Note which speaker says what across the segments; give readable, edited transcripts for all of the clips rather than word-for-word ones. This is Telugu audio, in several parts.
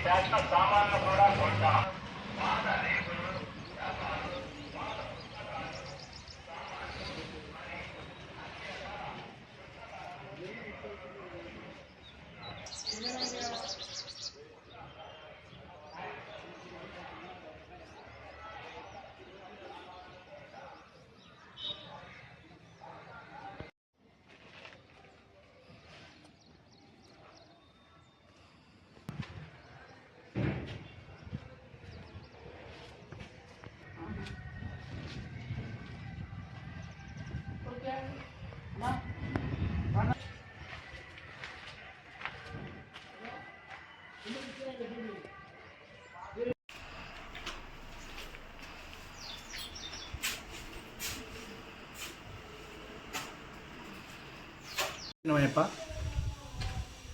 Speaker 1: సామాన్లు కూడా కొంటాం.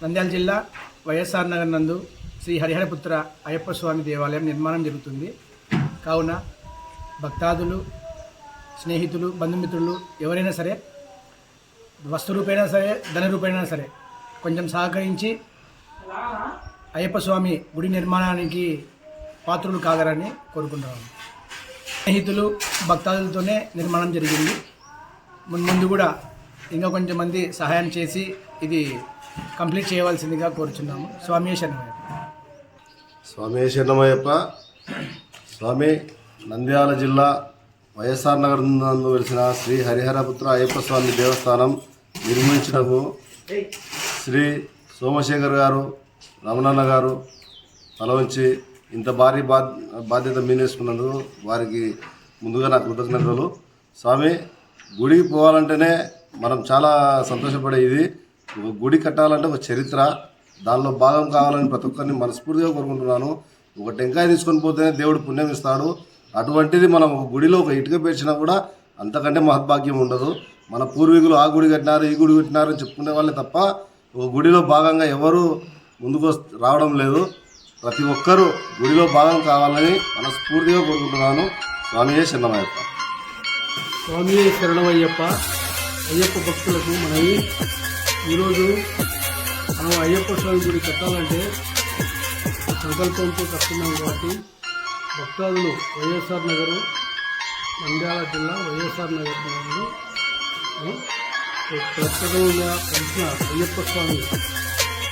Speaker 2: నంద్యాల జిల్లా వైఎస్ఆర్ నగర్ నందు శ్రీ హరిహరపుత్ర అయ్యప్ప స్వామి దేవాలయం నిర్మాణం జరుగుతుంది. కావున భక్తాదులు, స్నేహితులు, బంధుమిత్రులు ఎవరైనా సరే వస్తు రూపైనా సరే, ధన రూపైనా సరే కొంచెం సహకరించి అయ్యప్ప స్వామి గుడి నిర్మాణానికి పాత్రులు కాగరని కోరుకుంటున్నాను. స్నేహితులు, భక్తాదులతోనే నిర్మాణం జరిగింది. ముందు కూడా ఇంకా కొంచెం మంది సహాయం చేసి ఇది కంప్లీట్ చేయవలసిందిగా కోరుచున్నాము. స్వామి శరణమయ్యప్ప.
Speaker 3: స్వామి శరణమయ్యప్ప. స్వామి నంద్యాల జిల్లా వైఎస్ఆర్ నగర్ నందు వెలిసిన శ్రీ హరిహరపుత్ర అయ్యప్ప స్వామి దేవస్థానం నిర్మించడము శ్రీ సోమశేఖర్ గారు, రమణన్న గారు తల వంచి ఇంత భారీ బాధ్యత మీనేసుకున్నందుకు వారికి ముందుగా నా కృతజ్ఞతలు. స్వామి, గుడికి పోవాలంటేనే మనం చాలా సంతోషపడే ఇది. ఒక గుడి కట్టాలంటే ఒక చరిత్ర, దానిలో భాగం కావాలని ప్రతి ఒక్కరిని మనస్ఫూర్తిగా కోరుకుంటున్నాను. ఒక టెంకాయ తీసుకొని పోతేనే దేవుడు పుణ్యం ఇస్తాడు. అటువంటిది మనం ఒక గుడిలో ఒక ఇటుక పేర్చినా కూడా అంతకంటే మహద్భాగ్యం ఉండదు. మన పూర్వీకులు ఆ గుడి కట్టినారు, ఈ గుడి కట్టినారు అని చెప్పుకునే వాళ్ళే తప్ప ఒక గుడిలో భాగంగా ఎవరు ముందుకు రావడం లేదు. ప్రతి ఒక్కరూ గుడిలో భాగం కావాలని మనస్ఫూర్తిగా కోరుకుంటున్నాను. స్వామియే శరణమయ్యప్ప.
Speaker 4: స్వామియే శరణమయ్యప్ప. అయ్యప్ప భక్తులకు మనవి, ఈరోజు మనం అయ్యప్ప స్వామి గుడి కట్టాలంటే సంకల్పంతో కట్టున్నాం కాబట్టి భక్తాదులు వైఎస్ఆర్ నగరు, నంద్యాల జిల్లా వైఎస్ఆర్ నగర్ నుండి ప్రత్యేకంగా కలిసిన అయ్యప్ప స్వామి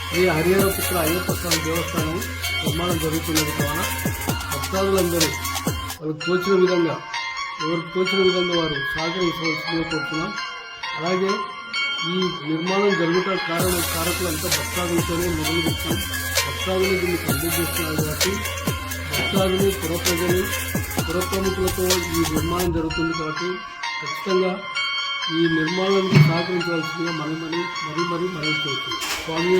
Speaker 4: శ్రీ హరిహరపుత్ర అయ్యప్ప స్వామి దేవస్థానం నిర్మాణం జరుగుతున్నది. కావున భక్తాదులందరూ వాళ్ళకి తోచిన విధంగా, ఎవరికి తోచిన విధంగా వారు సహకరించవలసిందిగా కోరుతున్నాం. అలాగే ఈ నిర్మాణం జరుగుట కారకులంతా భక్తాదులతోనే మొదలుపెట్టాం. భక్తాదులు దీన్ని కంప్లీట్ చేస్తున్నారు కాబట్టి భక్తాదులు, పురప్రముఖులతో ఈ నిర్మాణం జరుగుతుంది కాబట్టి ఖచ్చితంగా ఈ నిర్మాణానికి సహకరించవలసిందిగా మరీ మరీ కోరుతున్నాం. స్వామి